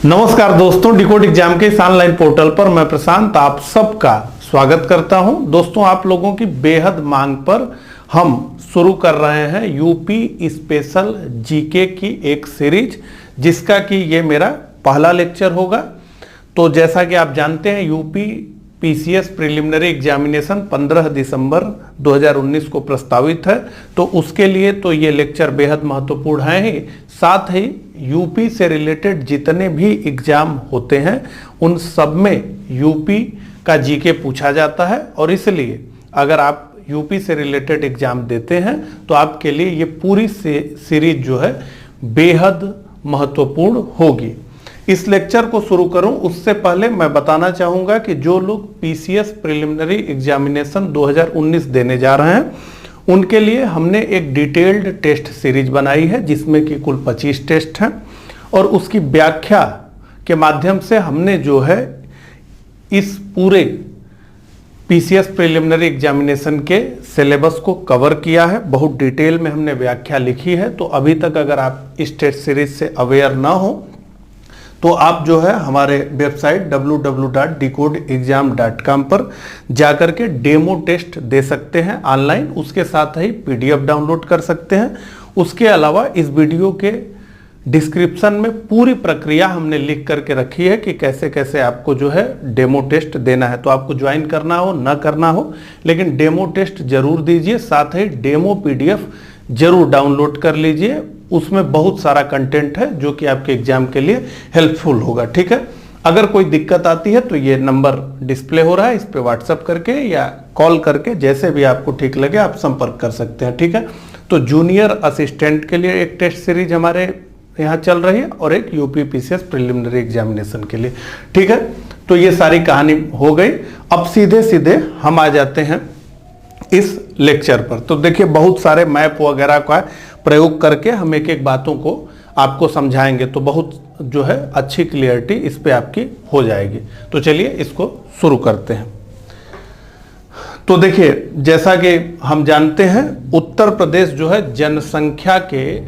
नमस्कार दोस्तों, decode exam के इस ऑनलाइन पोर्टल पर मैं प्रशांत आप सबका स्वागत करता हूं। दोस्तों, आप लोगों की बेहद मांग पर हम शुरू कर रहे हैं यूपी स्पेशल जीके की एक सीरीज, जिसका कि ये मेरा पहला लेक्चर होगा। तो जैसा कि आप जानते हैं, यूपी पीसीएस प्रिलिमिनरी एग्जामिनेशन 15 दिसंबर 2019 को प्रस्तावित है। तो उसके लिए तो ये लेक्चर बेहद महत्वपूर्ण है ही, साथ ही यूपी से रिलेटेड जितने भी एग्जाम होते हैं उन सब में यूपी का जीके पूछा जाता है। और इसलिए अगर आप यूपी से रिलेटेड एग्जाम देते हैं तो आपके लिए ये पूरी सीरीज जो है बेहद महत्वपूर्ण होगी। इस लेक्चर को शुरू करूं उससे पहले मैं बताना चाहूंगा कि जो लोग पीसीएस प्रिलिमिनरी एग्जामिनेशन 2019 देने जा रहे हैं उनके लिए हमने एक डिटेल्ड टेस्ट सीरीज बनाई है, जिसमें कि कुल 25 टेस्ट हैं। और उसकी व्याख्या के माध्यम से हमने जो है इस पूरे पीसीएस प्रिलिमिनरी एग्जामिनेशन के सिलेबस को कवर किया है। बहुत डिटेल में हमने व्याख्या लिखी है। तो अभी तक अगर आप इस टेस्ट सीरीज से अवेयर ना हो तो आप जो है हमारे वेबसाइट www.decodexam.com पर जाकर के डेमो टेस्ट दे सकते हैं ऑनलाइन। उसके साथ ही पीडीएफ डाउनलोड कर सकते हैं। उसके अलावा इस वीडियो के डिस्क्रिप्शन में पूरी प्रक्रिया हमने लिख करके रखी है कि कैसे कैसे आपको जो है डेमो टेस्ट देना है। तो आपको ज्वाइन करना हो ना करना हो, लेकिन डेमो टेस्ट जरूर दीजिए। साथ ही डेमो पीडीएफ जरूर डाउनलोड कर लीजिए। उसमें बहुत सारा कंटेंट है जो कि आपके एग्जाम के लिए हेल्पफुल होगा। ठीक है, अगर कोई दिक्कत आती है तो ये नंबर डिस्प्ले हो रहा है, इस पे व्हाट्सएप करके या कॉल करके जैसे भी आपको ठीक लगे आप संपर्क कर सकते हैं। ठीक है, तो जूनियर असिस्टेंट के लिए एक टेस्ट सीरीज हमारे यहाँ चल रही है और एक यूपी पीसीएस प्रिलिमिनरी एग्जामिनेशन के लिए। ठीक है, तो ये सारी कहानी हो गई। अब सीधे सीधे हम आ जाते हैं इस लेक्चर पर। तो देखिए, बहुत सारे मैप वगैरह का प्रयोग करके हम एक एक बातों को आपको समझाएंगे, तो बहुत जो है अच्छी क्लियरिटी इस पे आपकी हो जाएगी। तो चलिए इसको शुरू करते हैं। तो देखिए, जैसा कि हम जानते हैं, उत्तर प्रदेश जो है जनसंख्या के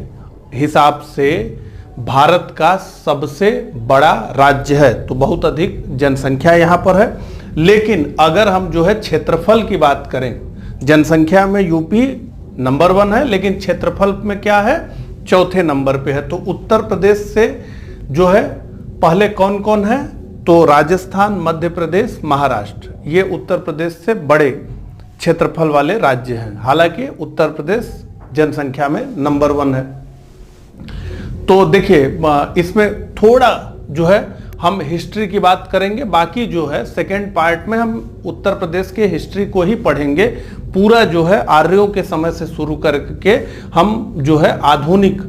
हिसाब से भारत का सबसे बड़ा राज्य है। तो बहुत अधिक जनसंख्या यहाँ पर है। लेकिन अगर हम जो है क्षेत्रफल की बात करें, जनसंख्या में यूपी नंबर 1 है, लेकिन क्षेत्रफल में क्या है, चौथे नंबर पे है। तो उत्तर प्रदेश से जो है पहले कौन कौन है, तो राजस्थान, मध्य प्रदेश, महाराष्ट्र, ये उत्तर प्रदेश से बड़े क्षेत्रफल वाले राज्य हैं। हालांकि उत्तर प्रदेश जनसंख्या में नंबर 1 है। तो देखिए, इसमें थोड़ा जो है हम हिस्ट्री की बात करेंगे। बाकी जो है सेकेंड पार्ट में हम उत्तर प्रदेश के हिस्ट्री को ही पढ़ेंगे। पूरा जो है आर्यों के समय से शुरू करके हम जो है आधुनिक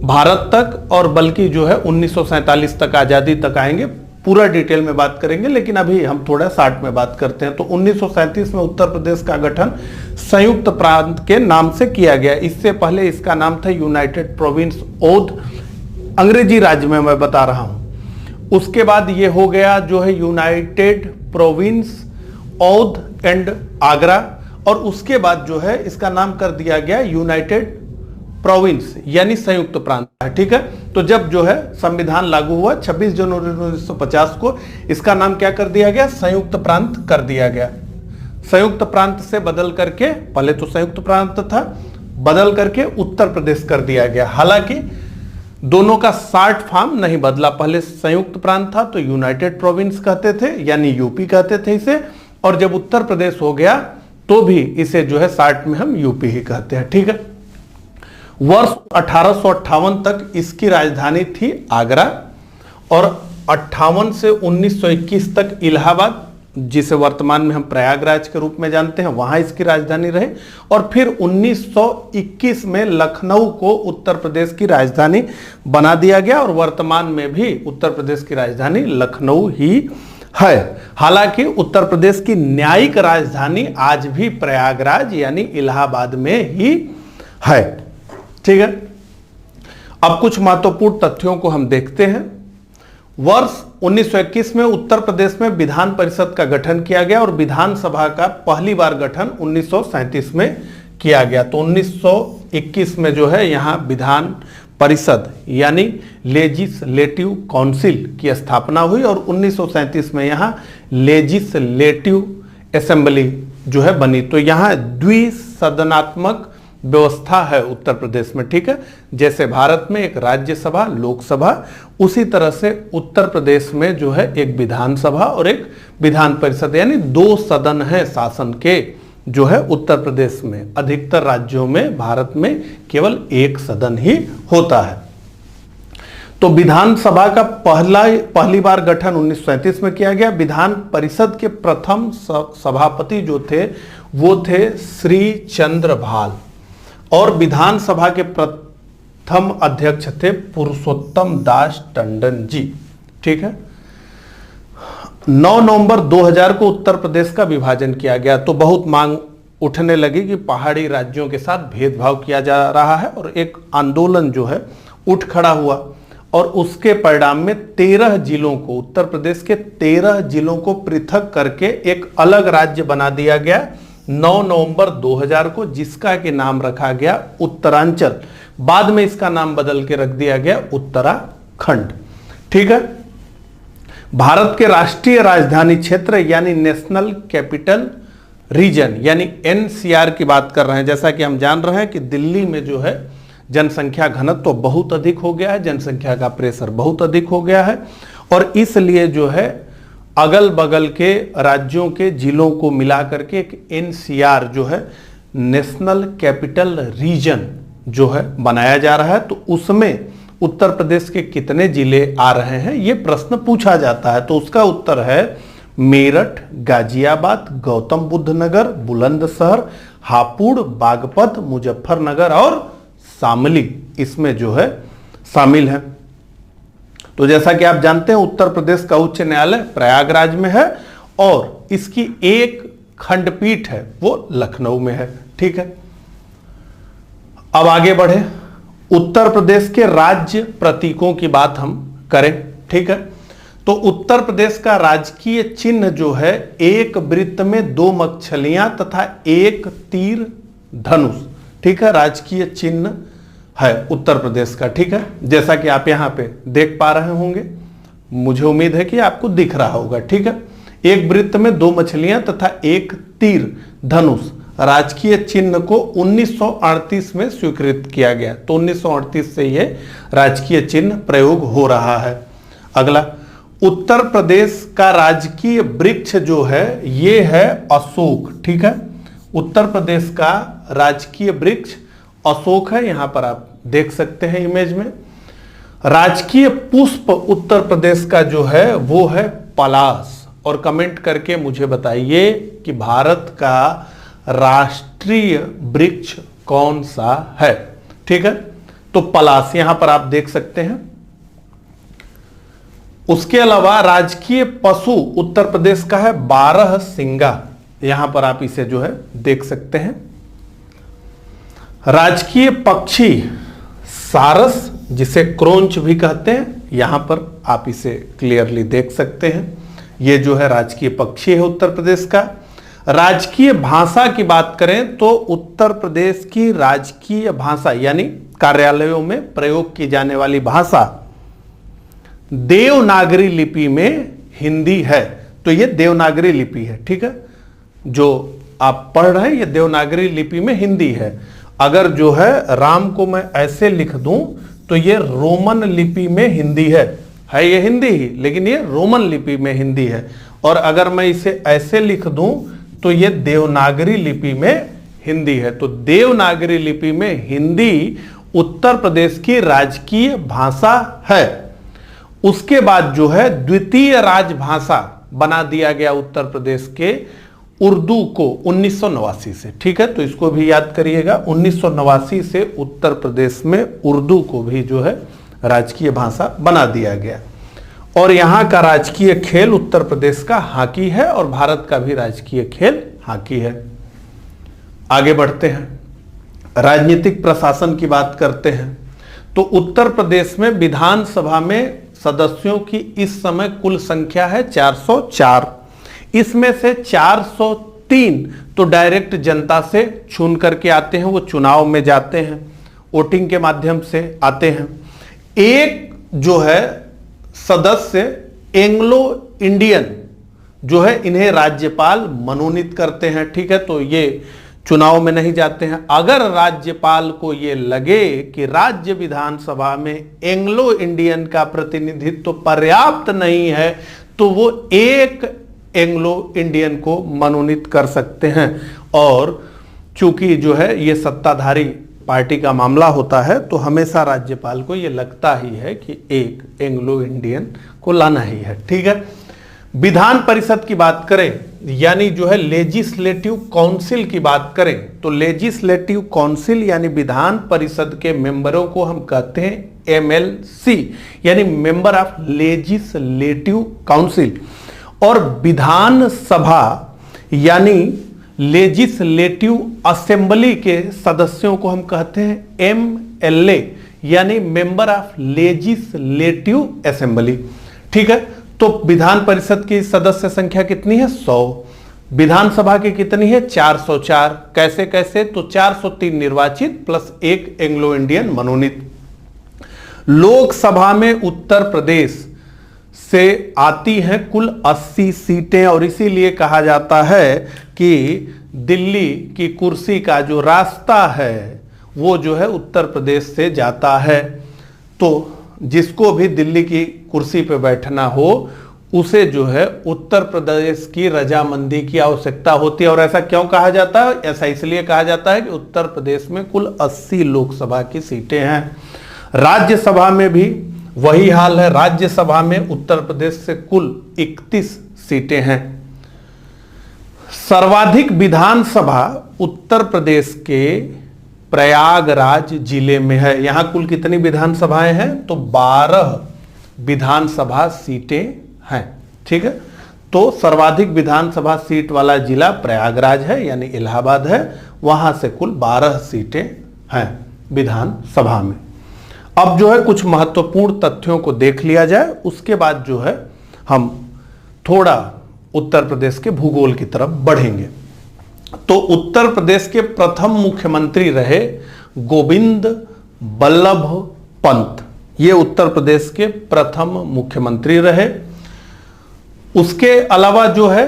भारत तक और बल्कि जो है 1947 तक, आज़ादी तक आएंगे। पूरा डिटेल में बात करेंगे, लेकिन अभी हम थोड़ा शार्ट में बात करते हैं। तो 1937 में उत्तर प्रदेश का गठन संयुक्त प्रांत के नाम से किया गया। इससे पहले इसका नाम था यूनाइटेड प्रोविंस ओध, अंग्रेजी राज्य में मैं बता रहा हूं। उसके बाद ये हो गया जो है United province Aundh and Agra, और उसके बाद जो है इसका नाम कर दिया गया यूनाइटेड प्रोविंस, यानी संयुक्त प्रांत है। ठीक है, तो जब जो है संविधान लागू हुआ 26 जनवरी 1950 को, इसका नाम क्या कर दिया गया, संयुक्त प्रांत कर दिया गया। संयुक्त प्रांत से बदल करके, पहले तो संयुक्त प्रांत था, बदल करके उत्तर प्रदेश कर दिया गया। हालांकि दोनों का शॉर्ट फॉर्म नहीं बदला। पहले संयुक्त प्रांत था तो यूनाइटेड प्रोविंस कहते थे, यानी यूपी कहते थे इसे, और जब उत्तर प्रदेश हो गया तो भी इसे जो है शॉर्ट में हम यूपी ही कहते हैं। ठीक है, वर्ष 1858 तक इसकी राजधानी थी आगरा, और 58 से 1921 तक इलाहाबाद, जिसे वर्तमान में हम प्रयागराज के रूप में जानते हैं, वहां इसकी राजधानी रहे। और फिर 1921 में लखनऊ को उत्तर प्रदेश की राजधानी बना दिया गया, और वर्तमान में भी उत्तर प्रदेश की राजधानी लखनऊ ही है। हालांकि उत्तर प्रदेश की न्यायिक राजधानी आज भी प्रयागराज यानी इलाहाबाद में ही है। ठीक है, अब कुछ महत्वपूर्ण तथ्यों को हम देखते हैं। वर्ष 1921 में उत्तर प्रदेश में विधान परिषद का गठन किया गया, और विधानसभा का पहली बार गठन 1937 में किया गया। तो 1921 में जो है यहाँ विधान परिषद यानी लेजिस्लेटिव काउंसिल की स्थापना हुई और 1937 में यहाँ लेजिस्लेटिव असेंबली जो है बनी। तो यहाँ द्विसदनात्मक व्यवस्था है उत्तर प्रदेश में, ठीक है। जैसे भारत में एक राज्यसभा लोकसभा, उसी तरह से उत्तर प्रदेश में जो है एक विधानसभा और एक विधान परिषद, यानी 2 सदन है शासन के जो है उत्तर प्रदेश में। अधिकतर राज्यों में भारत में केवल 1 सदन ही होता है। तो विधानसभा का पहली बार गठन 1937 में किया गया। विधान परिषद के प्रथम सभापति जो थे वो थे श्री चंद्र भाल और विधानसभा के प्रथम अध्यक्ष थे पुरुषोत्तम दास टंडन जी, ठीक है। 9 नवंबर 2000 को उत्तर प्रदेश का विभाजन किया गया तो बहुत मांग उठने लगी कि पहाड़ी राज्यों के साथ भेदभाव किया जा रहा है और एक आंदोलन जो है उठ खड़ा हुआ और उसके परिणाम में 13 जिलों को, उत्तर प्रदेश के 13 जिलों को पृथक करके एक अलग राज्य बना दिया गया 9 नवंबर 2000 को, जिसका के नाम रखा गया उत्तरांचल। बाद में इसका नाम बदल के रख दिया गया उत्तराखंड, ठीक है। भारत के राष्ट्रीय राजधानी क्षेत्र यानी नेशनल कैपिटल रीजन यानी एनसीआर की बात कर रहे हैं। जैसा कि हम जान रहे हैं कि दिल्ली में जो है जनसंख्या घनत्व तो बहुत अधिक हो गया है, जनसंख्या का प्रेशर बहुत अधिक हो गया है और इसलिए जो है अगल बगल के राज्यों के जिलों को मिलाकर के एक एनसीआर जो है नेशनल कैपिटल रीजन जो है बनाया जा रहा है। तो उसमें उत्तर प्रदेश के कितने जिले आ रहे हैं ये प्रश्न पूछा जाता है। तो उसका उत्तर है मेरठ, गाजियाबाद, गौतम बुद्ध नगर, बुलंदशहर, हापुड़, बागपत, मुजफ्फरनगर और शामली इसमें जो है शामिल है। तो जैसा कि आप जानते हैं उत्तर प्रदेश का उच्च न्यायालय प्रयागराज में है और इसकी एक खंडपीठ है वो लखनऊ में है, ठीक है। अब आगे बढ़े, उत्तर प्रदेश के राज्य प्रतीकों की बात हम करें, ठीक है। तो उत्तर प्रदेश का राजकीय चिन्ह जो है एक वृत्त में 2 मछलियां तथा एक तीर धनुष, ठीक है, राजकीय चिन्ह है उत्तर प्रदेश का, ठीक है। जैसा कि आप यहां पे देख पा रहे होंगे, मुझे उम्मीद है कि आपको दिख रहा होगा, ठीक है। एक वृत्त में 2 मछलियां तथा एक तीर धनुष राजकीय चिन्ह को 1938 में स्वीकृत किया गया। तो 1938 से यह राजकीय चिन्ह प्रयोग हो रहा है। अगला, उत्तर प्रदेश का राजकीय वृक्ष जो है ये है अशोक, ठीक है। उत्तर प्रदेश का राजकीय वृक्ष अशोक है, यहां पर आप देख सकते हैं इमेज में। राजकीय पुष्प उत्तर प्रदेश का जो है वो है पलाश। और कमेंट करके मुझे बताइए कि भारत का राष्ट्रीय वृक्ष कौन सा है, ठीक है। तो पलाश यहां पर आप देख सकते हैं। उसके अलावा राजकीय पशु उत्तर प्रदेश का है 12 सिंगा, यहां पर आप इसे जो है देख सकते हैं। राजकीय पक्षी सारस, जिसे क्रोंच भी कहते हैं, यहां पर आप इसे क्लियरली देख सकते हैं। ये जो है राजकीय पक्षी है उत्तर प्रदेश का। राजकीय भाषा की बात करें तो उत्तर प्रदेश की राजकीय भाषा यानी कार्यालयों में प्रयोग की जाने वाली भाषा देवनागरी लिपि में हिंदी है। तो ये देवनागरी लिपि है, ठीक है। जो आप पढ़ रहे हैं ये देवनागरी लिपि में हिंदी है। अगर जो है राम को मैं ऐसे लिख दूं तो ये रोमन लिपि में हिंदी है ये हिंदी ही, लेकिन ये रोमन लिपि में हिंदी है। और अगर मैं इसे ऐसे लिख दूं तो ये देवनागरी लिपि में हिंदी है। तो देवनागरी लिपि में हिंदी उत्तर प्रदेश की राजकीय भाषा है। उसके बाद जो है द्वितीय राजभाषा बना दिया गया उत्तर प्रदेश के उर्दू को 1989 से, ठीक है। तो इसको भी याद करिएगा, 1989 से उत्तर प्रदेश में उर्दू को भी जो है राजकीय भाषा बना दिया गया। और यहां का राजकीय खेल उत्तर प्रदेश का हॉकी है और भारत का भी राजकीय खेल हॉकी है। आगे बढ़ते हैं, राजनीतिक प्रशासन की बात करते हैं। तो उत्तर प्रदेश में विधानसभा में सदस्यों की इस समय कुल संख्या है 404। इसमें से 403 तो डायरेक्ट जनता से चुन करके आते हैं, वो चुनाव में जाते हैं। वोटिंग के माध्यम से आते हैं। एक जो है सदस्य एंग्लो इंडियन जो है, इन्हें राज्यपाल मनोनीत करते हैं। ठीक है, तो ये चुनाव में नहीं जाते हैं। अगर राज्यपाल को ये लगे कि राज्य विधानसभा में एंग्लो इंडियन का प्रतिनिधित्व पर्याप्त नहीं है, तो वो एक एंग्लो इंडियन को मनोनीत कर सकते हैं। और चूंकि जो है ये सत्ताधारी पार्टी का मामला होता है, तो हमेशा राज्यपाल को ये लगता ही है कि एक एंग्लो इंडियन को लाना ही है। ठीक है, विधान परिषद की बात करें, यानी जो है लेजिस्लेटिव काउंसिल की बात करें, तो लेजिस्लेटिव काउंसिल यानी विधान परिषद के मेंबरों को हम कहते हैं एमएलसी, यानी मेंबर ऑफ लेजिस्लेटिव काउंसिल। और विधान सभा यानी लेजिस्लेटिव असेंबली के सदस्यों को हम कहते हैं एमएलए, यानी मेंबर ऑफ लेजिस्लेटिव असेंबली। ठीक है, तो विधान परिषद की सदस्य संख्या कितनी है? 100। विधानसभा की कितनी है? 404। कैसे कैसे? तो 403 निर्वाचित प्लस एक एंग्लो इंडियन मनोनीत। लोकसभा में उत्तर प्रदेश से आती हैं कुल 80 सीटें, और इसीलिए कहा जाता है कि दिल्ली की कुर्सी का जो रास्ता है वो जो है उत्तर प्रदेश से जाता है। तो जिसको भी दिल्ली की कुर्सी पे बैठना हो, उसे जो है उत्तर प्रदेश की रजामंदी की आवश्यकता होती है। और ऐसा क्यों कहा जाता है? ऐसा इसलिए कहा जाता है कि उत्तर प्रदेश में कुल 80 लोकसभा की सीटें हैं। राज्यसभा में भी वही हाल है। राज्यसभा में उत्तर प्रदेश से कुल 31 सीटें हैं। सर्वाधिक विधानसभा उत्तर प्रदेश के प्रयागराज जिले में है। यहां कुल कितनी विधानसभाएं हैं? तो 12 विधानसभा सीटें हैं। ठीक है, तो सर्वाधिक विधानसभा सीट वाला जिला प्रयागराज है, यानी इलाहाबाद है। वहां से कुल 12 सीटें हैं विधानसभा में। अब जो है कुछ महत्वपूर्ण तथ्यों को देख लिया जाए, उसके बाद जो है हम थोड़ा उत्तर प्रदेश के भूगोल की तरफ बढ़ेंगे। तो उत्तर प्रदेश के प्रथम मुख्यमंत्री रहे गोविंद बल्लभ पंत। ये उत्तर प्रदेश के प्रथम मुख्यमंत्री रहे। उसके अलावा जो है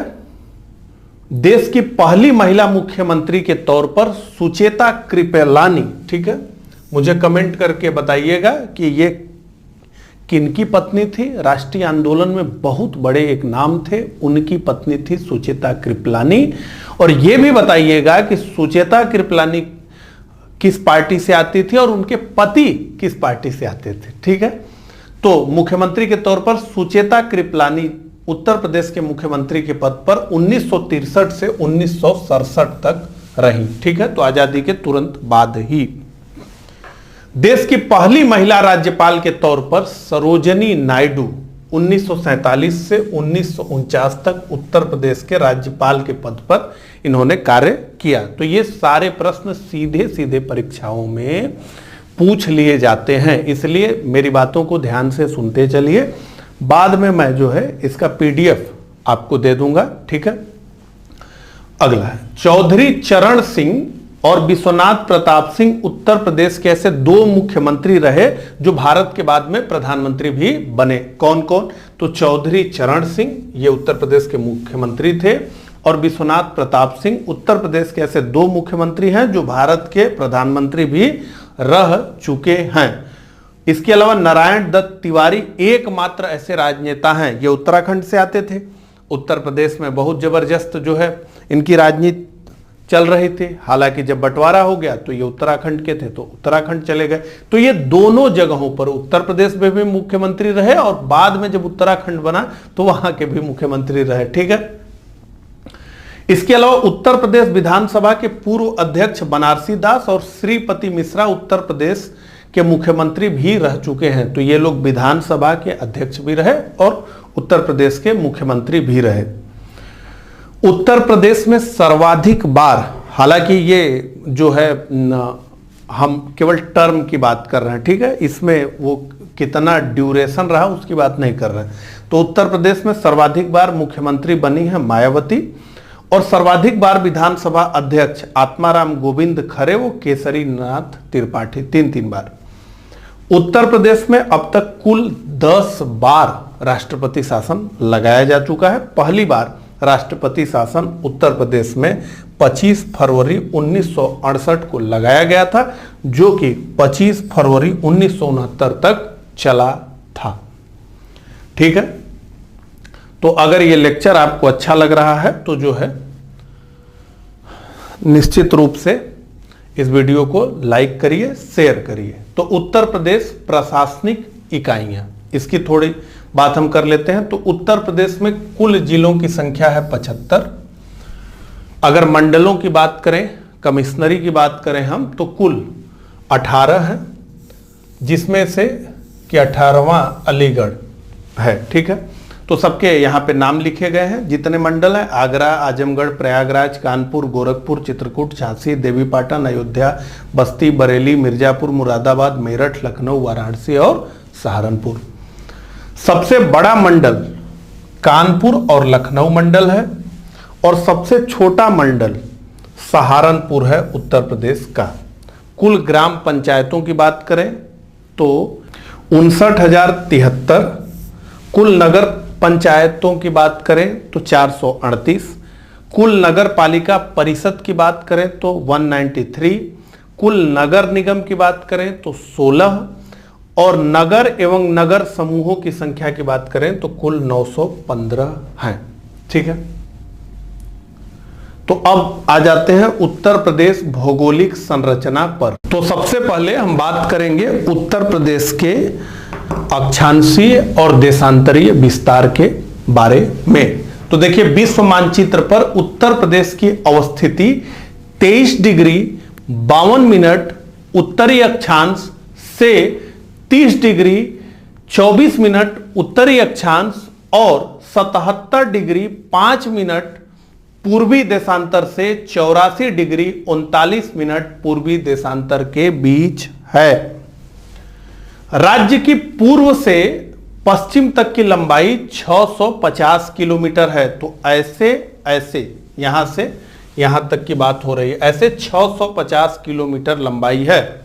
देश की पहली महिला मुख्यमंत्री के तौर पर सुचेता कृपलानी, ठीक है, मुझे कमेंट करके बताइएगा कि ये किनकी पत्नी थी। राष्ट्रीय आंदोलन में बहुत बड़े एक नाम थे, उनकी पत्नी थी सुचेता कृपलानी। और ये भी बताइएगा कि सुचेता कृपलानी किस पार्टी से आती थी और उनके पति किस पार्टी से आते थे। ठीक है, तो मुख्यमंत्री के तौर पर सुचेता कृपलानी उत्तर प्रदेश के मुख्यमंत्री के पद पर 1963 से 1967 तक रही। ठीक है, तो आजादी के तुरंत बाद ही। देश की पहली महिला राज्यपाल के तौर पर सरोजनी नायडू 1947 से 1949 तक उत्तर प्रदेश के राज्यपाल के पद पर इन्होंने कार्य किया। तो ये सारे प्रश्न सीधे सीधे परीक्षाओं में पूछ लिए जाते हैं, इसलिए मेरी बातों को ध्यान से सुनते चलिए। बाद में मैं जो है इसका पीडीएफ आपको दे दूंगा। ठीक है, अगला है चौधरी चरण सिंह और विश्वनाथ प्रताप सिंह उत्तर प्रदेश के ऐसे 2 मुख्यमंत्री रहे जो भारत के बाद में प्रधानमंत्री भी बने। कौन कौन? तो चौधरी चरण सिंह ये उत्तर प्रदेश के मुख्यमंत्री थे, और विश्वनाथ प्रताप सिंह उत्तर प्रदेश के ऐसे 2 मुख्यमंत्री हैं जो भारत के प्रधानमंत्री भी रह चुके हैं। इसके अलावा नारायण दत्त तिवारी एकमात्र ऐसे राजनेता हैं, ये उत्तराखंड से आते थे। उत्तर प्रदेश में बहुत जबरदस्त जो है इनकी राजनीति चल रही थी। हालांकि जब बंटवारा हो गया तो ये उत्तराखंड के थे, तो उत्तराखंड चले गए। तो ये दोनों जगहों पर उत्तर प्रदेश में भी मुख्यमंत्री रहे और बाद में जब उत्तराखंड बना तो वहां के भी मुख्यमंत्री रहे। ठीक है, इसके अलावा उत्तर प्रदेश विधानसभा के पूर्व अध्यक्ष बनारसी दास और श्रीपति मिश्रा उत्तर प्रदेश के मुख्यमंत्री भी रह चुके हैं। तो ये लोग विधानसभा के अध्यक्ष भी रहे और उत्तर प्रदेश के मुख्यमंत्री भी रहे। उत्तर प्रदेश में सर्वाधिक बार, हालांकि ये जो है हम केवल टर्म की बात कर रहे हैं, ठीक है, इसमें वो कितना ड्यूरेशन रहा उसकी बात नहीं कर रहे हैं। तो उत्तर प्रदेश में सर्वाधिक बार मुख्यमंत्री बनी है मायावती, और सर्वाधिक बार विधानसभा अध्यक्ष आत्माराम गोविंद खरे वो केसरी नाथ त्रिपाठी 3 बार। उत्तर प्रदेश में अब तक कुल 10 बार राष्ट्रपति शासन लगाया जा चुका है। पहली बार राष्ट्रपति शासन उत्तर प्रदेश में 25 फरवरी 1968 को लगाया गया था, जो कि 25 फरवरी 1969 तक चला था। ठीक है, तो अगर ये लेक्चर आपको अच्छा लग रहा है तो जो है निश्चित रूप से इस वीडियो को लाइक करिए, शेयर करिए। तो उत्तर प्रदेश प्रशासनिक इकाइयां, इसकी थोड़ी बात हम कर लेते हैं। तो उत्तर प्रदेश में कुल जिलों की संख्या है 75। अगर मंडलों की बात करें, कमिश्नरी की बात करें हम, तो कुल 18 है, जिसमें से कि 18वां अलीगढ़ है। ठीक है, तो सबके यहाँ पे नाम लिखे गए हैं। जितने मंडल हैं, आगरा, आजमगढ़, प्रयागराज, कानपुर, गोरखपुर, चित्रकूट, झांसी, देवीपाटन, अयोध्या, बस्ती, बरेली, मिर्जापुर, मुरादाबाद, मेरठ, लखनऊ, वाराणसी और सहारनपुर। सबसे बड़ा मंडल कानपुर और लखनऊ मंडल है और सबसे छोटा मंडल सहारनपुर है उत्तर प्रदेश का। कुल ग्राम पंचायतों की बात करें तो 59,073। कुल नगर पंचायतों की बात करें तो 438। कुल नगर पालिका परिषद की बात करें तो 193। कुल नगर निगम की बात करें तो 16 और नगर एवं नगर समूहों की संख्या की बात करें तो कुल 915 हैं। ठीक है, तो अब आ जाते हैं उत्तर प्रदेश भौगोलिक संरचना पर। तो सबसे पहले हम बात करेंगे उत्तर प्रदेश के अक्षांशीय और देशांतरीय विस्तार के बारे में। तो देखिए, विश्व मानचित्र पर उत्तर प्रदेश की अवस्थिति 23 डिग्री 52 मिनट उत्तरी अक्षांश से 30 डिग्री 24 मिनट उत्तरी अक्षांश और 77 डिग्री 5 मिनट पूर्वी देशांतर से 84 डिग्री 39 मिनट पूर्वी देशांतर के बीच है। राज्य की पूर्व से पश्चिम तक की लंबाई 650 किलोमीटर है। तो ऐसे यहां से यहां तक की बात हो रही है, ऐसे 650 किलोमीटर लंबाई है।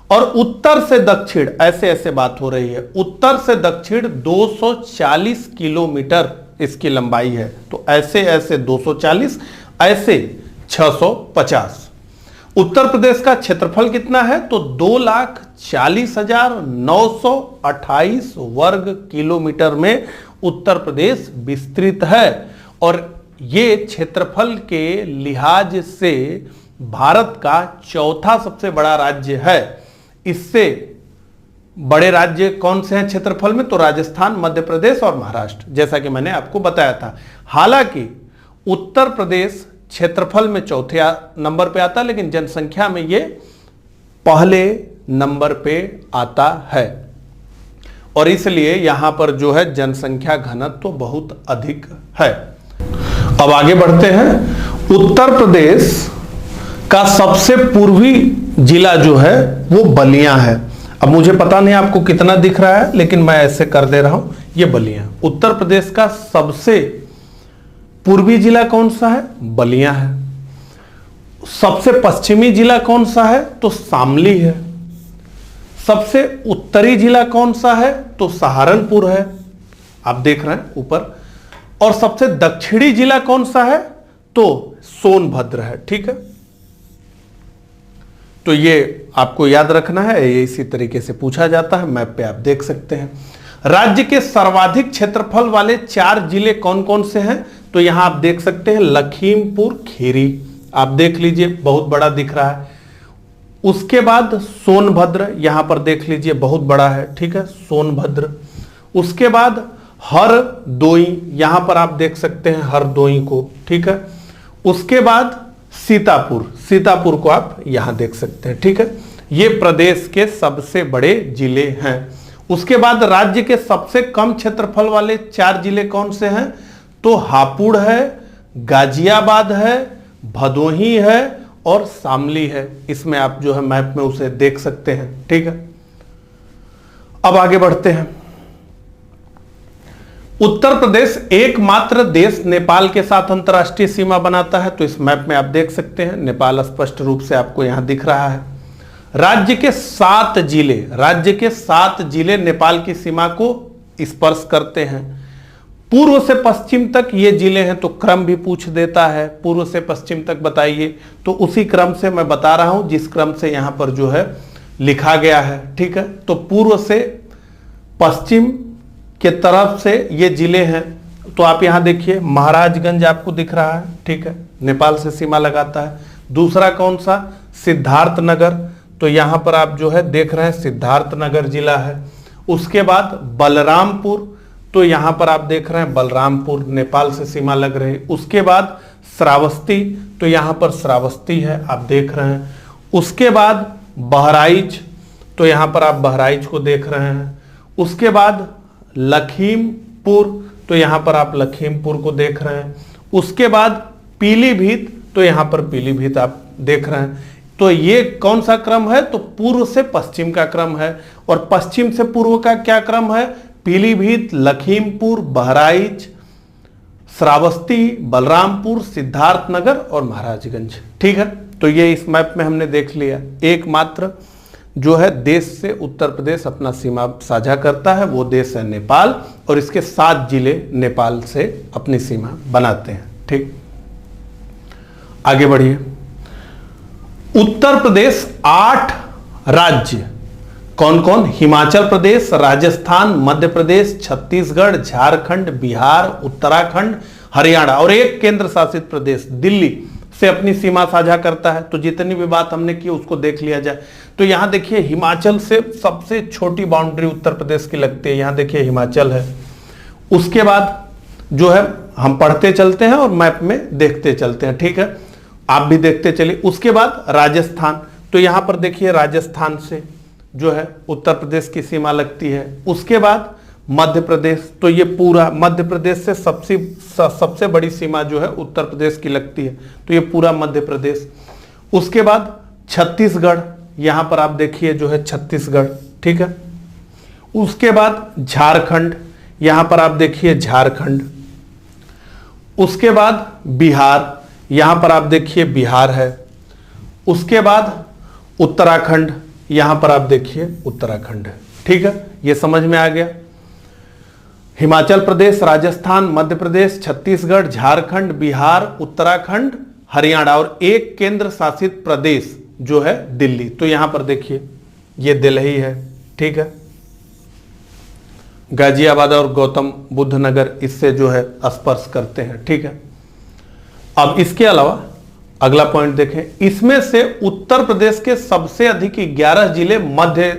और उत्तर से दक्षिण ऐसे बात हो रही है, उत्तर से दक्षिण 240 किलोमीटर इसकी लंबाई है। तो ऐसे 240, ऐसे 650। उत्तर प्रदेश का क्षेत्रफल कितना है तो 2,40,928 वर्ग किलोमीटर में उत्तर प्रदेश विस्तृत है। और ये क्षेत्रफल के लिहाज से भारत का चौथा सबसे बड़ा राज्य है। इससे बड़े राज्य कौन से हैं क्षेत्रफल में? तो राजस्थान, मध्य प्रदेश और महाराष्ट्र, जैसा कि मैंने आपको बताया था। हालांकि उत्तर प्रदेश क्षेत्रफल में चौथे नंबर पे आता है, लेकिन जनसंख्या में ये पहले नंबर पे आता है। और इसलिए यहां पर जो है जनसंख्या घनत्व तो बहुत अधिक है। अब आगे बढ़ते हैं। उत्तर प्रदेश का सबसे पूर्वी जिला जो है वो बलिया है। अब मुझे पता नहीं आपको कितना दिख रहा है, लेकिन मैं ऐसे कर दे रहा हूं, ये बलिया। उत्तर प्रदेश का सबसे पूर्वी जिला कौन सा है? बलिया है। सबसे पश्चिमी जिला कौन सा है? तो शामली है। सबसे उत्तरी जिला कौन सा है? तो सहारनपुर है, आप देख रहे हैं ऊपर। और सबसे दक्षिणी जिला कौन सा है? तो सोनभद्र है। ठीक है, तो ये आपको याद रखना है, ये इसी तरीके से पूछा जाता है, मैप पे आप देख सकते हैं। राज्य के सर्वाधिक क्षेत्रफल वाले 4 जिले कौन कौन से हैं? तो यहां आप देख सकते हैं लखीमपुर खीरी, आप देख लीजिए बहुत बड़ा दिख रहा है। उसके बाद सोनभद्र, यहां पर देख लीजिए बहुत बड़ा है। ठीक है, सोनभद्र। उसके बाद हरदोई, यहां पर आप देख सकते हैं हरदोई को। ठीक है, उसके बाद सीतापुर, सीतापुर को आप यहां देख सकते हैं। ठीक है, ये प्रदेश के सबसे बड़े जिले हैं। उसके बाद राज्य के सबसे कम क्षेत्रफल वाले 4 जिले कौन से हैं? तो हापुड़ है, गाजियाबाद है, भदोही है और शामली है। इसमें आप जो है मैप में उसे देख सकते हैं। ठीक है, अब आगे बढ़ते हैं। उत्तर प्रदेश एकमात्र देश नेपाल के साथ अंतर्राष्ट्रीय सीमा बनाता है। तो इस मैप में आप देख सकते हैं नेपाल स्पष्ट रूप से आपको यहां दिख रहा है। राज्य के 7 जिले नेपाल की सीमा को स्पर्श करते हैं। पूर्व से पश्चिम तक ये जिले हैं, तो क्रम भी पूछ देता है, पूर्व से पश्चिम तक बताइए, तो उसी क्रम से मैं बता रहा हूं जिस क्रम से यहां पर जो है लिखा गया है। ठीक है, तो पूर्व से पश्चिम के तरफ से ये जिले हैं। तो आप यहां देखिए महाराजगंज आपको दिख रहा है, ठीक है, नेपाल से सीमा लगाता है। दूसरा कौन सा? सिद्धार्थनगर, तो यहां पर आप जो है देख रहे हैं सिद्धार्थनगर जिला है। उसके बाद बलरामपुर, तो यहां पर आप देख रहे हैं बलरामपुर नेपाल से सीमा लग रही। उसके बाद श्रावस्ती, तो यहां पर श्रावस्ती है आप देख रहे हैं। उसके बाद बहराइच, तो यहां पर आप बहराइच को देख रहे हैं। उसके बाद लखीमपुर, तो यहां पर आप लखीमपुर को देख रहे हैं। उसके बाद पीलीभीत, तो यहां पर पीलीभीत आप देख रहे हैं। तो ये कौन सा क्रम है? तो पूर्व से पश्चिम का क्रम है। और पश्चिम से पूर्व का क्या क्रम है? पीलीभीत, लखीमपुर, बहराइच, श्रावस्ती, बलरामपुर, सिद्धार्थनगर और महाराजगंज। ठीक है, तो ये इस मैप में हमने देख लिया। एकमात्र जो है देश से उत्तर प्रदेश अपना सीमा साझा करता है, वो देश है नेपाल, और इसके 7 जिले नेपाल से अपनी सीमा बनाते हैं। ठीक, आगे बढ़िए। उत्तर प्रदेश 8 राज्य कौन कौन? हिमाचल प्रदेश, राजस्थान, मध्य प्रदेश, छत्तीसगढ़, झारखंड, बिहार, उत्तराखंड, हरियाणा और एक केंद्र शासित प्रदेश दिल्ली से अपनी सीमा साझा करता है। तो जितनी भी बात हमने की उसको देख लिया जाए। तो यहां देखिए हिमाचल से सबसे छोटी बाउंड्री उत्तर प्रदेश की लगती है। यहां देखिए हिमाचल है। उसके बाद जो है हम पढ़ते चलते हैं और मैप में देखते चलते हैं। ठीक है, आप भी देखते चलिए। उसके बाद राजस्थान, तो यहां पर देखिए राजस्थान से जो है उत्तर प्रदेश की सीमा लगती है। उसके बाद मध्य प्रदेश, तो ये पूरा मध्य प्रदेश से सबसे बड़ी सीमा जो है उत्तर प्रदेश की लगती है, तो ये पूरा मध्य प्रदेश। उसके बाद छत्तीसगढ़, यहां पर आप देखिए जो है छत्तीसगढ़। ठीक है, उसके बाद झारखंड, यहां पर आप देखिए झारखंड। उसके बाद बिहार, यहां पर आप देखिए बिहार है। उसके बाद उत्तराखंड, यहां पर आप देखिए उत्तराखंड है। ठीक है, यह समझ में आ गया। हिमाचल प्रदेश, राजस्थान, मध्य प्रदेश, छत्तीसगढ़, झारखंड, बिहार, उत्तराखंड, हरियाणा और एक केंद्र शासित प्रदेश जो है दिल्ली। तो यहां पर देखिए ये दिल्ली है। ठीक है, गाजियाबाद और गौतम बुद्ध नगर इससे जो है स्पर्श करते हैं। ठीक है, अब इसके अलावा अगला पॉइंट देखें। इसमें से उत्तर प्रदेश के सबसे अधिक 11 जिले मध्य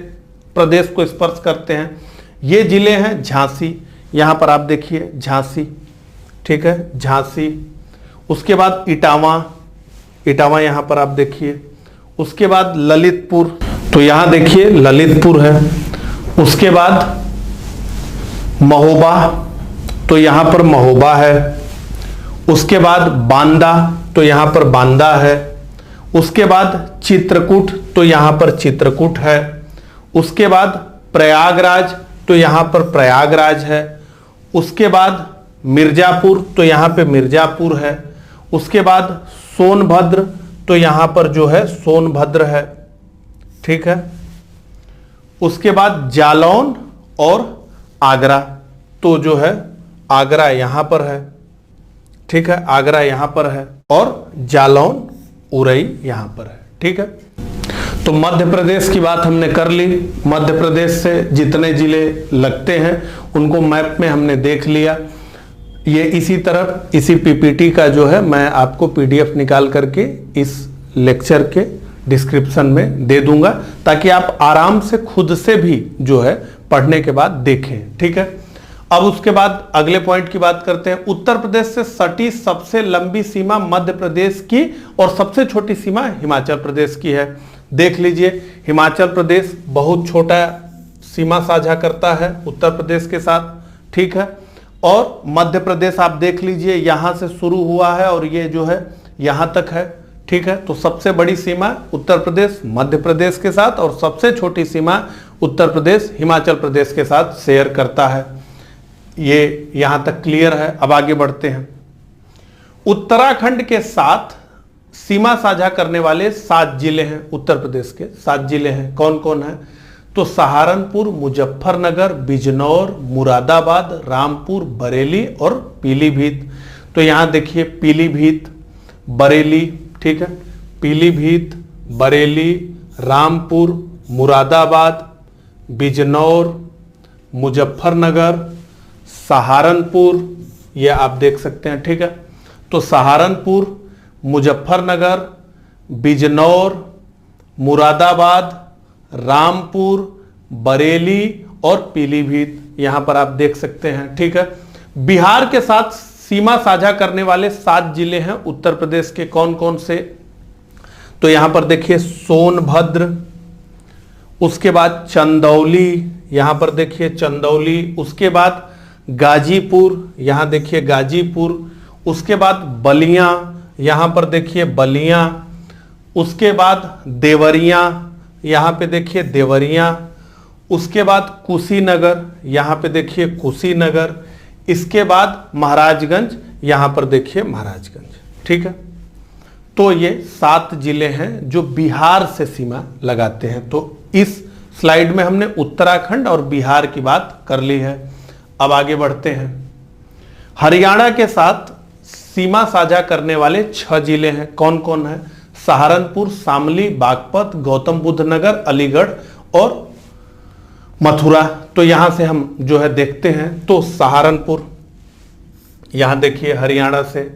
प्रदेश को स्पर्श करते हैं। ये जिले हैं झांसी, यहां पर आप देखिए झांसी। ठीक है, झांसी। उसके बाद इटावा, इटावा यहां पर आप देखिए। उसके बाद ललितपुर, तो यहां देखिए ललितपुर है। उसके बाद महोबा, तो यहां पर महोबा है। उसके बाद बांदा, तो यहां पर बांदा है। उसके बाद चित्रकूट, तो यहां पर चित्रकूट है। उसके बाद प्रयागराज, तो यहां पर प्रयागराज है। उसके बाद मिर्जापुर, तो यहां पे मिर्जापुर है। उसके बाद सोनभद्र, तो यहां पर जो है सोनभद्र है। ठीक है, उसके बाद जालौन और आगरा, तो जो है आगरा यहां पर है। ठीक है, आगरा यहां पर है और जालौन उरई यहां पर है। ठीक है, तो मध्य प्रदेश की बात हमने कर ली। मध्य प्रदेश से जितने जिले लगते हैं उनको मैप में हमने देख लिया। ये इसी तरह इसी पीपीटी का जो है मैं आपको पीडीएफ निकाल करके इस लेक्चर के डिस्क्रिप्शन में दे दूंगा, ताकि आप आराम से खुद से भी जो है पढ़ने के बाद देखें। ठीक है, अब उसके बाद अगले पॉइंट की बात करते हैं। उत्तर प्रदेश से सटी सबसे लंबी सीमा मध्य प्रदेश की और सबसे छोटी सीमा हिमाचल प्रदेश की है। देख लीजिए, हिमाचल प्रदेश बहुत छोटा सीमा साझा करता है उत्तर प्रदेश के साथ। ठीक है, और मध्य प्रदेश आप देख लीजिए यहां से शुरू हुआ है और ये जो है यहां तक है। ठीक है, तो सबसे बड़ी सीमा उत्तर प्रदेश मध्य प्रदेश के साथ और सबसे छोटी सीमा उत्तर प्रदेश हिमाचल प्रदेश के साथ शेयर करता है। ये यहां तक क्लियर है। अब आगे बढ़ते हैं। उत्तराखंड के साथ सीमा साझा करने वाले 7 जिले हैं, उत्तर प्रदेश के 7 जिले हैं। कौन कौन है? तो सहारनपुर, मुजफ्फरनगर, बिजनौर, मुरादाबाद, रामपुर, बरेली और पीलीभीत। तो यहां देखिए पीलीभीत, बरेली, ठीक है, पीलीभीत, बरेली, रामपुर, मुरादाबाद, बिजनौर, मुजफ्फरनगर, सहारनपुर, ये आप देख सकते हैं, ठीक है। तो सहारनपुर, मुजफ्फरनगर, बिजनौर, मुरादाबाद, रामपुर, बरेली और पीलीभीत, यहां पर आप देख सकते हैं, ठीक है। बिहार के साथ सीमा साझा करने वाले 7 जिले हैं उत्तर प्रदेश के। कौन कौन से? तो यहां पर देखिए सोनभद्र, उसके बाद चंदौली, यहां पर देखिए चंदौली, उसके बाद गाजीपुर, यहां देखिए गाजीपुर, उसके बाद बलिया, यहां पर देखिए बलिया, उसके बाद देवरिया, यहां पे देखिए देवरिया, उसके बाद कुशीनगर, यहां पे देखिए कुशीनगर, इसके बाद महाराजगंज, यहां पर देखिए महाराजगंज, ठीक है। तो ये 7 जिले हैं जो बिहार से सीमा लगाते हैं। तो इस स्लाइड में हमने उत्तराखंड और बिहार की बात कर ली है। अब आगे बढ़ते हैं। हरियाणा के साथ सीमा साझा करने वाले 6 जिले हैं। कौन कौन है? सहारनपुर, शामली, बागपत, गौतम बुद्ध नगर, अलीगढ़ और मथुरा। तो यहां से हम जो है देखते हैं। तो सहारनपुर, यहां देखिए हरियाणा से,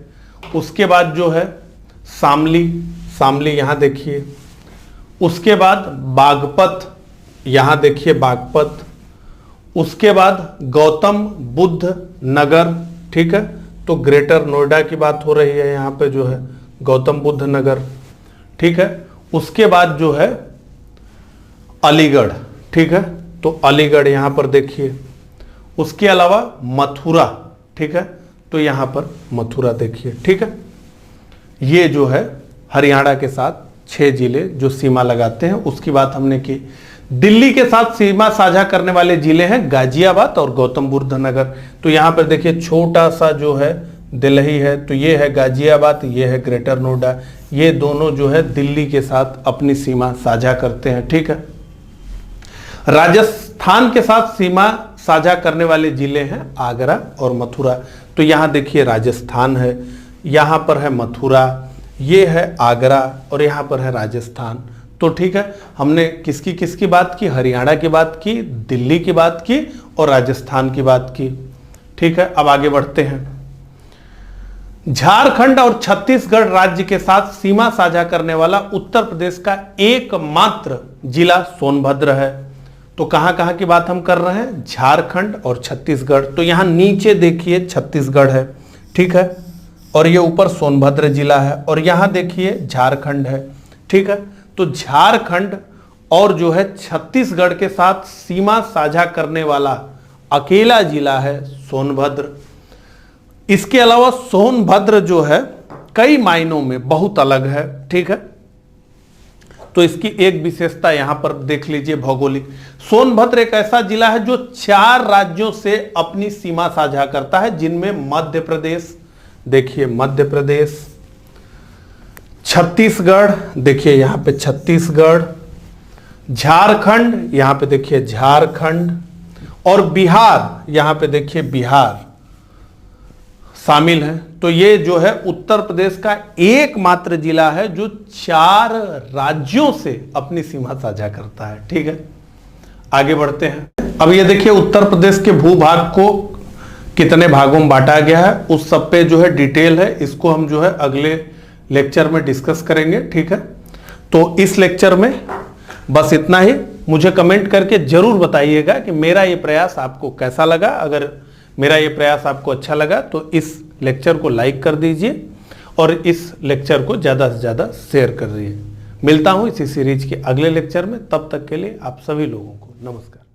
उसके बाद जो है शामली, शामली यहां देखिए, उसके बाद बागपत, यहां देखिए बागपत, उसके बाद गौतम बुद्ध नगर, ठीक है। तो ग्रेटर नोएडा की बात हो रही है यहां पे जो है गौतम बुद्ध नगर, ठीक है। उसके बाद जो है अलीगढ़, ठीक है। तो अलीगढ़ यहां पर देखिए, उसके अलावा मथुरा, ठीक है। तो यहां पर मथुरा देखिए, ठीक है। ये जो है हरियाणा के साथ 6 जिले जो सीमा लगाते हैं, उसकी बात हमने की। दिल्ली के साथ सीमा साझा करने वाले जिले हैं गाजियाबाद और गौतम बुद्ध नगर। तो यहां पर देखिए छोटा सा जो है दिल्ली है, तो ये है गाजियाबाद, ये है ग्रेटर नोएडा, ये दोनों जो है दिल्ली के साथ अपनी सीमा साझा करते हैं, ठीक है। राजस्थान के साथ सीमा साझा करने वाले जिले हैं आगरा और मथुरा। तो यहां देखिए राजस्थान है, यहां पर है मथुरा, ये है आगरा और यहां पर है राजस्थान। तो ठीक है, हमने किसकी किसकी बात की? हरियाणा की बात की, दिल्ली की बात की और राजस्थान की बात की, ठीक है। अब आगे बढ़ते हैं। झारखंड और छत्तीसगढ़ राज्य के साथ सीमा साझा करने वाला उत्तर प्रदेश का एकमात्र जिला सोनभद्र है। तो कहां कहां की बात हम कर रहे हैं? झारखंड और छत्तीसगढ़। तो यहां नीचे देखिए छत्तीसगढ़ है, ठीक है, और ये ऊपर सोनभद्र जिला है, और यहां देखिए झारखंड है, ठीक है। तो झारखंड और जो है छत्तीसगढ़ के साथ सीमा साझा करने वाला अकेला जिला है सोनभद्र। इसके अलावा सोनभद्र जो है कई मायनों में बहुत अलग है, ठीक है। तो इसकी एक विशेषता यहां पर देख लीजिए भौगोलिक। सोनभद्र एक ऐसा जिला है जो 4 राज्यों से अपनी सीमा साझा करता है, जिनमें मध्य प्रदेश, देखिए मध्य प्रदेश, छत्तीसगढ़, देखिए यहां पे छत्तीसगढ़, झारखंड, यहां पे देखिए झारखंड, और बिहार, यहां पे देखिए बिहार शामिल है। तो ये जो है उत्तर प्रदेश का एकमात्र जिला है जो 4 राज्यों से अपनी सीमा साझा करता है, ठीक है। आगे बढ़ते हैं। अब ये देखिए उत्तर प्रदेश के भूभाग को कितने भागों में बांटा गया है, उस सब पे जो है डिटेल है। इसको हम जो है अगले लेक्चर में डिस्कस करेंगे, ठीक है। तो इस लेक्चर में बस इतना ही। मुझे कमेंट करके जरूर बताइएगा कि मेरा ये प्रयास आपको कैसा लगा। अगर मेरा ये प्रयास आपको अच्छा लगा तो इस लेक्चर को लाइक कर दीजिए और इस लेक्चर को ज़्यादा से ज़्यादा शेयर कर दीजिए। मिलता हूँ इसी सीरीज के अगले लेक्चर में, तब तक के लिए आप सभी लोगों को नमस्कार।